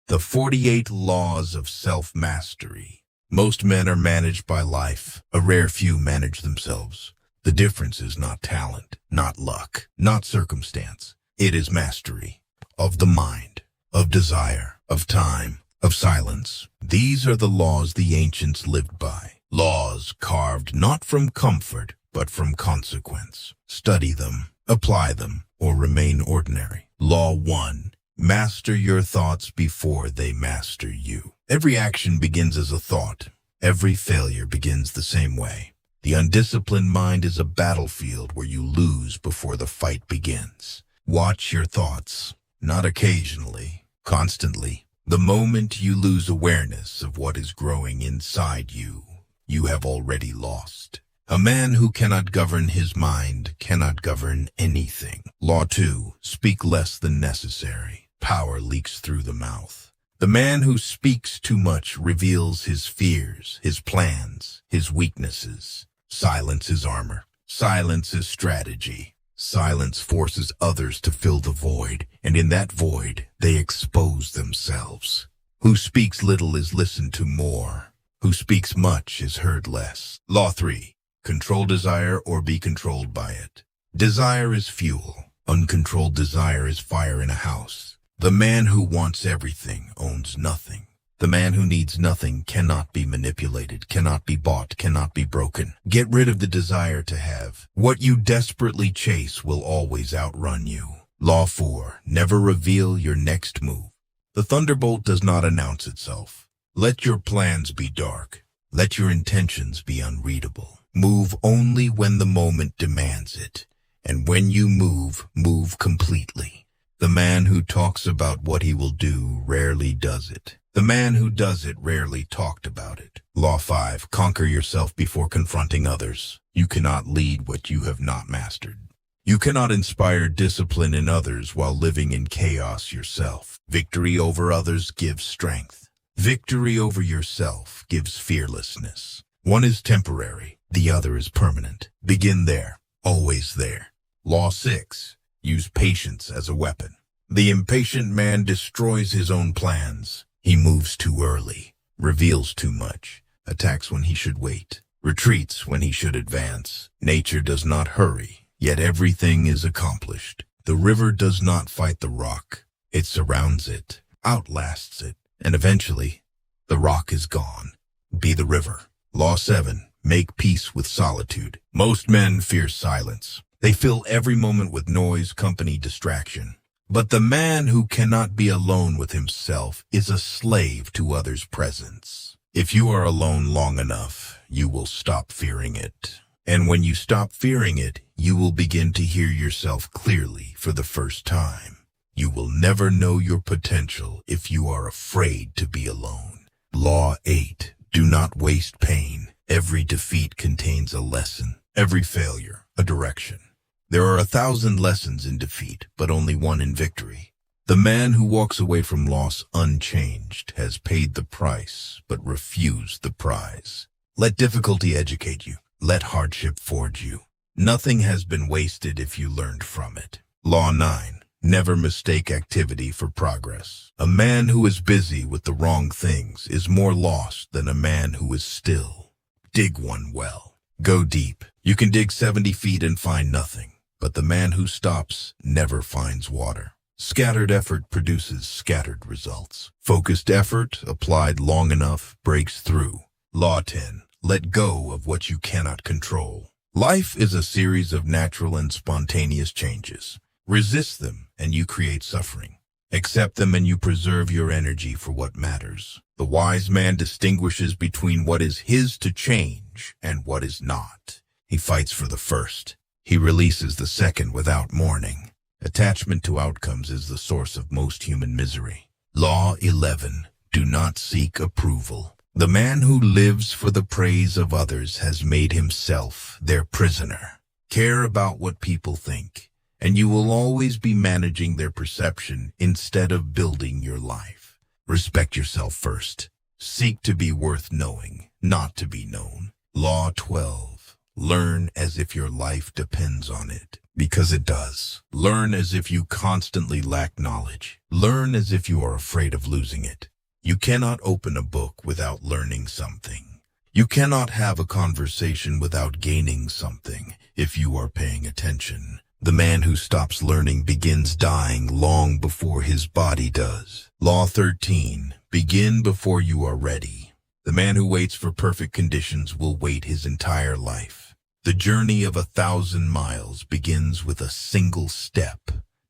The 48 Laws of Self-Mastery. Most men are managed by life. A rare few manage themselves. The difference is not talent, not luck, not circumstance. It is mastery of the mind, of desire, of time, of silence. These are the laws the ancients lived by. Laws carved not from comfort, but from consequence. Study them, apply them, or remain ordinary. Law 1. Master your thoughts before they master you. Every action begins as a thought. Every failure begins the same way. The undisciplined mind is a battlefield where you lose before the fight begins. Watch your thoughts, not occasionally, constantly. The moment you lose awareness of what is growing inside you, you have already lost. A man who cannot govern his mind cannot govern anything. Law 2. Speak less than necessary. Power leaks through the mouth. The man who speaks too much reveals his fears, his plans, his weaknesses. Silence is armor. Silence is strategy. Silence forces others to fill the void, and in that void, they expose themselves. Who speaks little is listened to more. Who speaks much is heard less. Law 3. Control desire or be controlled by it. Desire is fuel. Uncontrolled desire is fire in a house. The man who wants everything owns nothing. The man who needs nothing cannot be manipulated, cannot be bought, cannot be broken. Get rid of the desire to have. What you desperately chase will always outrun you. Law 4. Never reveal your next move. The thunderbolt does not announce itself. Let your plans be dark. Let your intentions be unreadable. Move only when the moment demands it. And when you move, move completely. The man who talks about what he will do rarely does it. The man who does it rarely talked about it. Law 5. Conquer yourself before confronting others. You cannot lead what you have not mastered. You cannot inspire discipline in others while living in chaos yourself. Victory over others gives strength. Victory over yourself gives fearlessness. One is temporary, the other is permanent. Begin there, always there. Law 6. Use patience as a weapon. The impatient man destroys his own plans. He moves too early, reveals too much, attacks when he should wait, retreats when he should advance. Nature does not hurry, yet everything is accomplished. The river does not fight the rock. It surrounds it, outlasts it, and eventually, the rock is gone. Be the river. Law 7. Make peace with solitude. Most men fear silence. They fill every moment with noise, company, distraction. But the man who cannot be alone with himself is a slave to others' presence. If you are alone long enough, you will stop fearing it. And when you stop fearing it, you will begin to hear yourself clearly for the first time. You will never know your potential if you are afraid to be alone. Law 8. Do not waste pain. Every defeat contains a lesson. Every failure, a direction. There are 1,000 lessons in defeat, but only one in victory. The man who walks away from loss unchanged has paid the price, but refused the prize. Let difficulty educate you. Let hardship forge you. Nothing has been wasted if you learned from it. Law 9. Never mistake activity for progress. A man who is busy with the wrong things is more lost than a man who is still. Dig one well. Go deep. You can dig 70 feet and find nothing. But the man who stops never finds water. Scattered effort produces scattered results. Focused effort, applied long enough, breaks through. Law 10. Let go of what you cannot control. Life is a series of natural and spontaneous changes. Resist them, and you create suffering. Accept them, and you preserve your energy for what matters. The wise man distinguishes between what is his to change and what is not. He fights for the first. He releases the second without mourning. Attachment to outcomes is the source of most human misery. Law 11. Do not seek approval. The man who lives for the praise of others has made himself their prisoner. Care about what people think, and you will always be managing their perception instead of building your life. Respect yourself first. Seek to be worth knowing, not to be known. Law 12. Learn as if your life depends on it. Because it does. Learn as if you constantly lack knowledge. Learn as if you are afraid of losing it. You cannot open a book without learning something. You cannot have a conversation without gaining something if you are paying attention. The man who stops learning begins dying long before his body does. Law 13. Begin before you are ready. The man who waits for perfect conditions will wait his entire life. The journey of 1,000 miles begins with a single step,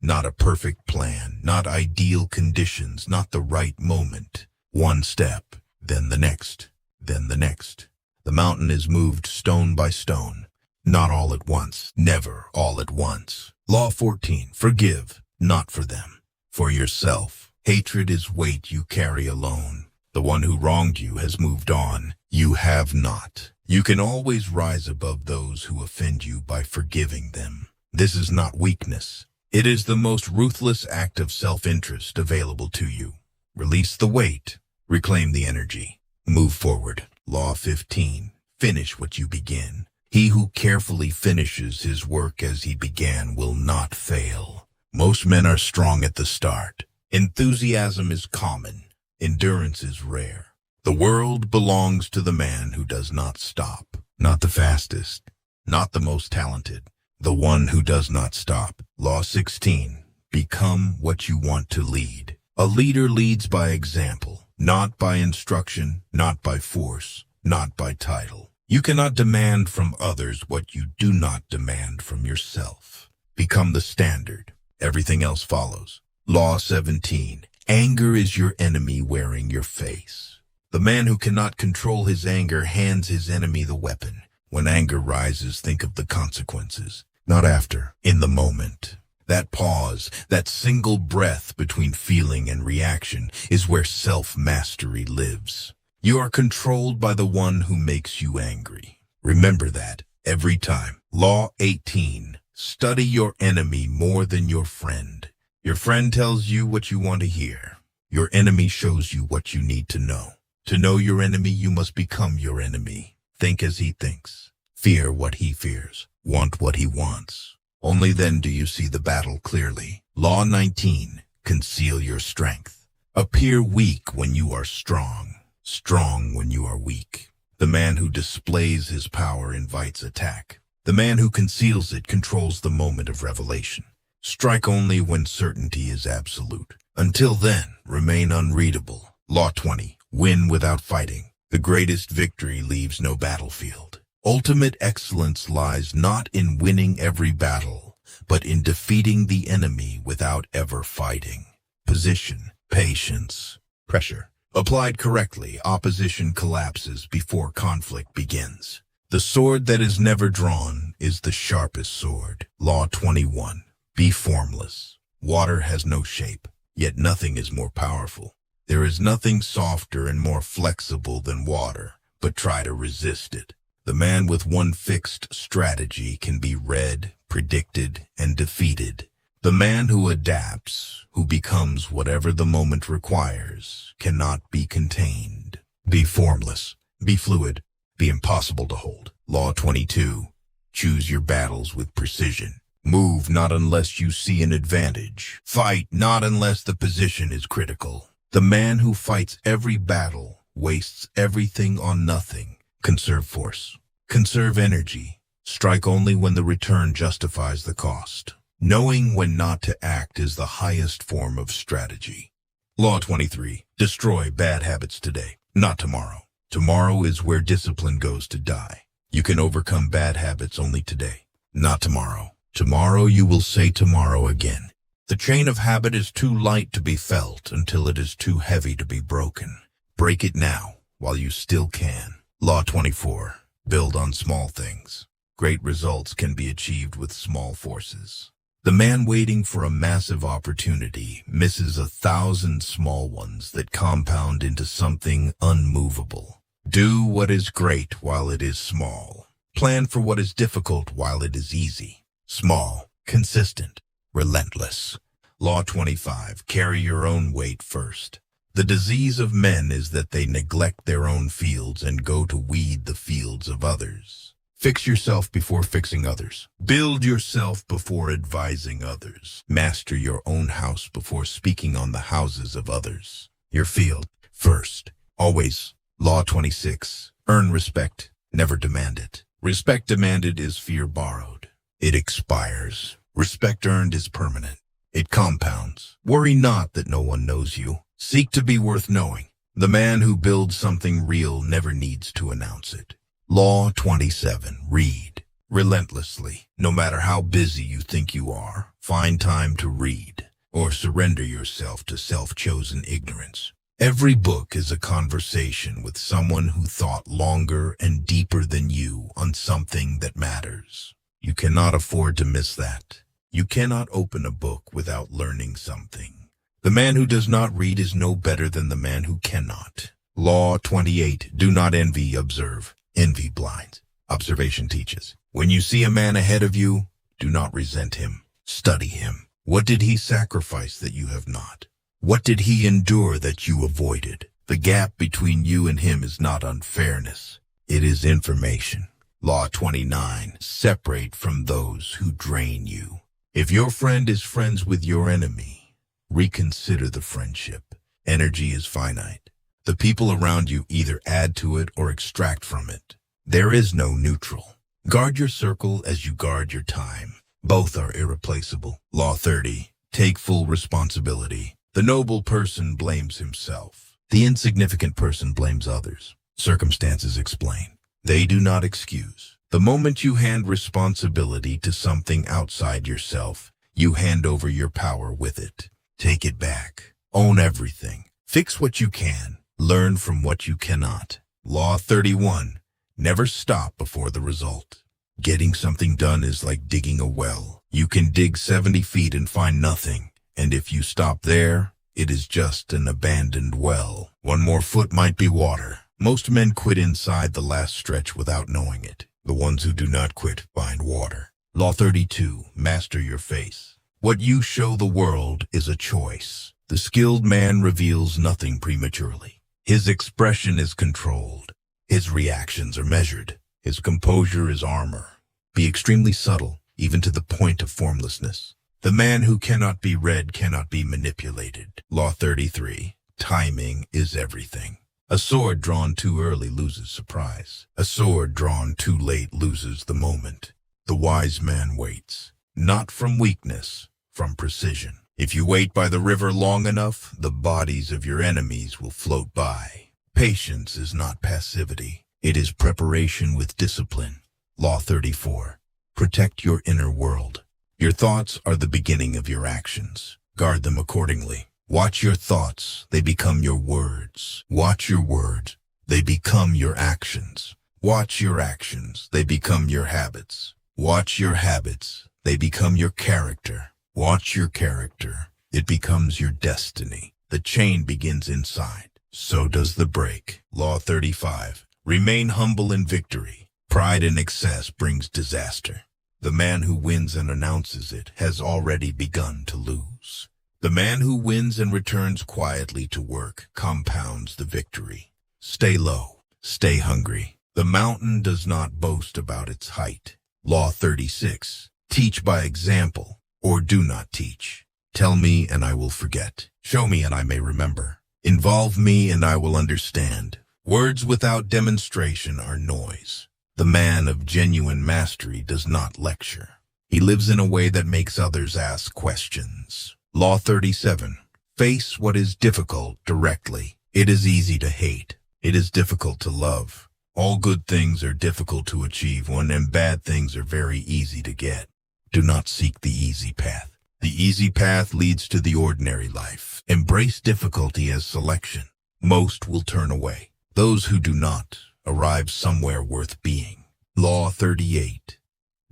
not a perfect plan, not ideal conditions, not the right moment. One step, then the next, then the next. The mountain is moved stone by stone, not all at once, never all at once. Law 14. Forgive, not for them, for yourself. Hatred is weight you carry alone. The one who wronged you has moved on. You have not. You can always rise above those who offend you by forgiving them. This is not weakness. It is the most ruthless act of self-interest available to you. Release the weight. Reclaim the energy. Move forward. Law 15. Finish what you begin. He who carefully finishes his work as he began will not fail. Most men are strong at the start. Enthusiasm is common. Endurance is rare. The world belongs to the man who does not stop. Not the fastest, not the most talented, the one who does not stop. Law 16. Become what you want to lead. A leader leads by example, not by instruction, not by force, not by title. You cannot demand from others what you do not demand from yourself. Become the standard. Everything else follows. Law 17. Anger is your enemy wearing your face. The man who cannot control his anger hands his enemy the weapon. When anger rises, think of the consequences. Not after, in the moment. That pause, that single breath between feeling and reaction is where self-mastery lives. You are controlled by the one who makes you angry. Remember that every time. Law 18. Study your enemy more than your friend. Your friend tells you what you want to hear. Your enemy shows you what you need to know. To know your enemy, you must become your enemy. Think as he thinks. Fear what he fears. Want what he wants. Only then do you see the battle clearly. Law 19. Conceal your strength. Appear weak when you are strong. Strong when you are weak. The man who displays his power invites attack. The man who conceals it controls the moment of revelation. Strike only when certainty is absolute. Until then, remain unreadable. Law 20. Win without fighting. The greatest victory leaves no battlefield. Ultimate excellence lies not in winning every battle, but in defeating the enemy without ever fighting. Position, patience, pressure. Applied correctly, opposition collapses before conflict begins. The sword that is never drawn is the sharpest sword. Law 21. Be formless. Water has no shape, yet nothing is more powerful. There is nothing softer and more flexible than water, but try to resist it. The man with one fixed strategy can be read, predicted, and defeated. The man who adapts, who becomes whatever the moment requires, cannot be contained. Be formless, be fluid, be impossible to hold. Law 22. Choose your battles with precision. Move not unless you see an advantage. Fight not unless the position is critical. The man who fights every battle wastes everything on nothing. Conserve force. Conserve energy. Strike only when the return justifies the cost. Knowing when not to act is the highest form of strategy. Law 23. Destroy bad habits today, not tomorrow. Tomorrow is where discipline goes to die. You can overcome bad habits only today, not tomorrow. Tomorrow you will say tomorrow again. The chain of habit is too light to be felt until it is too heavy to be broken. Break it now, while you still can. Law 24. Build on small things. Great results can be achieved with small forces. The man waiting for a massive opportunity misses 1,000 small ones that compound into something unmovable. Do what is great while it is small. Plan for what is difficult while it is easy. Small, consistent, relentless. Law 25. Carry your own weight first. The disease of men is that they neglect their own fields and go to weed the fields of others. Fix yourself before fixing others. Build yourself before advising others. Master your own house before speaking on the houses of others. Your field first. Always. Law 26. Earn respect. Never demand it. Respect demanded is fear borrowed. It expires. Respect earned is permanent. It compounds. Worry not that no one knows you. Seek to be worth knowing. The man who builds something real never needs to announce it. Law 27. Read. Relentlessly. No matter how busy you think you are, find time to read, or surrender yourself to self-chosen ignorance. Every book is a conversation with someone who thought longer and deeper than you on something that matters. You cannot afford to miss that. You cannot open a book without learning something. The man who does not read is no better than the man who cannot. Law 28. Do not envy, observe. Envy blinds. Observation teaches. When you see a man ahead of you, do not resent him. Study him. What did he sacrifice that you have not? What did he endure that you avoided? The gap between you and him is not unfairness. It is information. Law 29. Separate from those who drain you. If your friend is friends with your enemy, reconsider the friendship. Energy is finite. The people around you either add to it or extract from it. There is no neutral. Guard your circle as you guard your time. Both are irreplaceable. Law 30. Take full responsibility. The noble person blames himself. The insignificant person blames others. Circumstances explain. They do not excuse. The moment you hand responsibility to something outside yourself, you hand over your power with it. Take it back. Own everything. Fix what you can. Learn from what you cannot. Law 31. Never stop before the result. Getting something done is like digging a well. You can dig 70 feet and find nothing. And if you stop there, it is just an abandoned well. One more foot might be water. Most men quit inside the last stretch without knowing it. The ones who do not quit find water. Law 32. Master your face. What you show the world is a choice. The skilled man reveals nothing prematurely. His expression is controlled. His reactions are measured. His composure is armor. Be extremely subtle, even to the point of formlessness. The man who cannot be read cannot be manipulated. Law 33. Timing is everything. A sword drawn too early loses surprise. A sword drawn too late loses the moment. The wise man waits, not from weakness, from precision. If you wait by the river long enough, the bodies of your enemies will float by. Patience is not passivity. It is preparation with discipline. Law 34. Protect your inner world. Your thoughts are the beginning of your actions. Guard them accordingly. Watch your thoughts. They become your words. Watch your words. They become your actions. Watch your actions. They become your habits. Watch your habits. They become your character. Watch your character. It becomes your destiny. The chain begins inside. So does the break. Law 35. Remain humble in victory. Pride in excess brings disaster. The man who wins and announces it has already begun to lose. The man who wins and returns quietly to work compounds the victory. Stay low. Stay hungry. The mountain does not boast about its height. Law 36. Teach by example. Or do not teach. Tell me and I will forget. Show me and I may remember. Involve me and I will understand. Words without demonstration are noise. The man of genuine mastery does not lecture. He lives in a way that makes others ask questions. Law 37. Face what is difficult directly. It is easy to hate. It is difficult to love. All good things are difficult to achieve and bad things are very easy to get. Do not seek the easy path. The easy path leads to the ordinary life. Embrace difficulty as selection. Most will turn away. Those who do not arrive somewhere worth being. Law 38.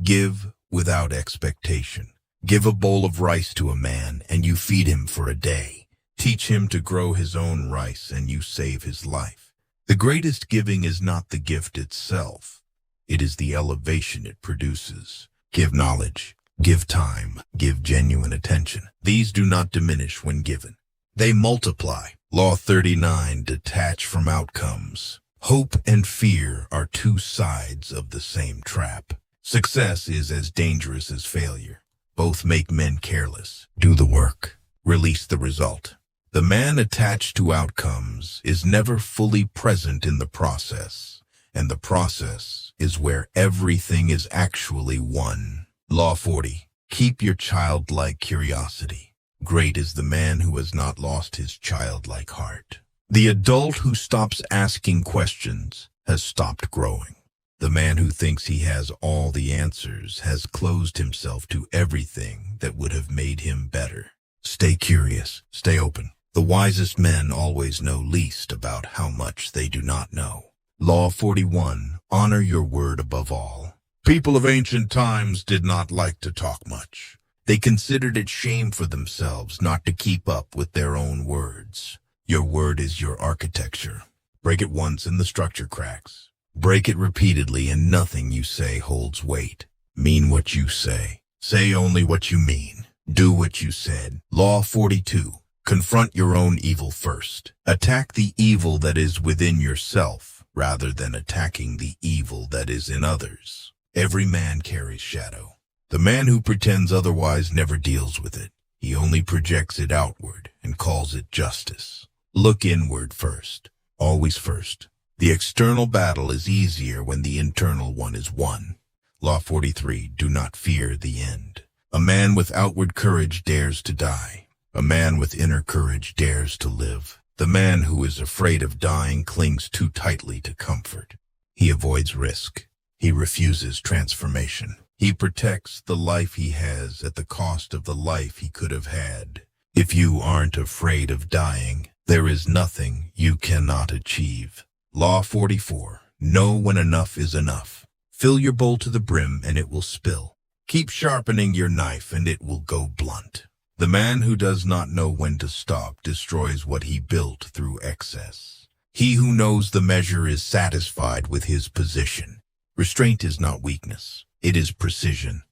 Give without expectation. Give a bowl of rice to a man and you feed him for a day. Teach him to grow his own rice and you save his life. The greatest giving is not the gift itself. It is the elevation it produces. Give knowledge, give time, give genuine attention. These do not diminish when given. They multiply. Law 39. Detach from outcomes. Hope and fear are two sides of the same trap. Success is as dangerous as failure. Both make men careless. Do the work. Release the result. The man attached to outcomes is never fully present in the process, and the process is where everything is actually won. Law 40. Keep your childlike curiosity. Great is the man who has not lost his childlike heart. The adult who stops asking questions has stopped growing. The man who thinks he has all the answers has closed himself to everything that would have made him better. Stay curious. Stay open. The wisest men always know least about how much they do not know. Law 41. Honor your word above all. People of ancient times did not like to talk much. They considered it shame for themselves not to keep up with their own words. Your word is your architecture. Break it once and the structure cracks. Break it repeatedly and nothing you say holds weight. Mean what you say. Say only what you mean. Do what you said. Law 42. Confront your own evil first. Attack the evil that is within yourself rather than attacking the evil that is in others. Every man carries shadow. The man who pretends otherwise never deals with it. He only projects it outward and calls it justice. Look inward first. Always first. The external battle is easier when the internal one is won. Law 43. Do not fear the end. A man with outward courage dares to die. A man with inner courage dares to live. The man who is afraid of dying clings too tightly to comfort. He avoids risk. He refuses transformation. He protects the life he has at the cost of the life he could have had. If you aren't afraid of dying, there is nothing you cannot achieve. Law 44. Know when enough is enough. Fill your bowl to the brim and it will spill. Keep sharpening your knife and it will go blunt. The man who does not know when to stop destroys what he built through excess. He who knows the measure is satisfied with his position. Restraint is not weakness. It is precision.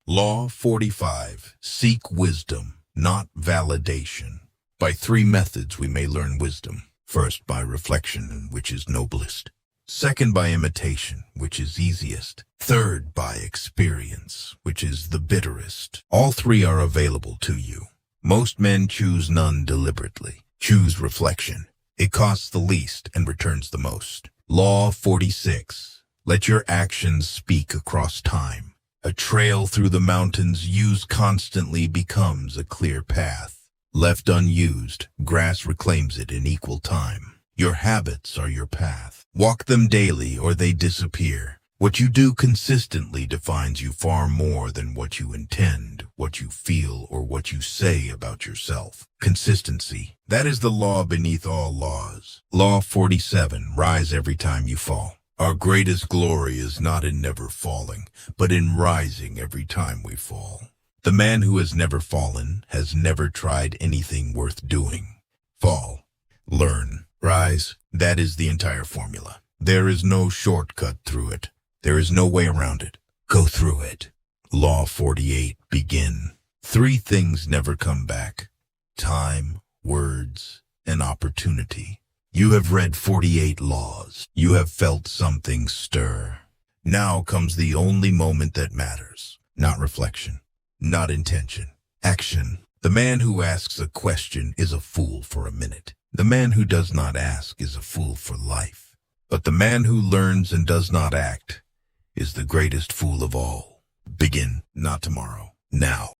Law 45. Seek wisdom, not validation. By 3 methods we may learn wisdom. First, by reflection, which is noblest. Second, by imitation, which is easiest. Third, by experience, which is the bitterest. All 3 are available to you. Most men choose none deliberately. Choose reflection. It costs the least and returns the most. Law 46. Let your actions speak across time. A trail through the mountains used constantly becomes a clear path. Left unused, grass reclaims it in equal time. Your habits are your path. Walk them daily or they disappear. What you do consistently defines you far more than what you intend, what you feel, or what you say about yourself. Consistency. That is the law beneath all laws. Law 47. Rise every time you fall. Our greatest glory is not in never falling, but in rising every time we fall. The man who has never fallen has never tried anything worth doing. Fall. Learn. Rise. That is the entire formula. There is no shortcut through it. There is no way around it. Go through it. Law 48. Begin. 3 things never come back. Time, words, and opportunity. You have read 48 laws. You have felt something stir. Now comes the only moment that matters. Not reflection. Not intention. Action. The man who asks a question is a fool for a minute. The man who does not ask is a fool for life. But the man who learns and does not act is the greatest fool of all. Begin, not tomorrow, now.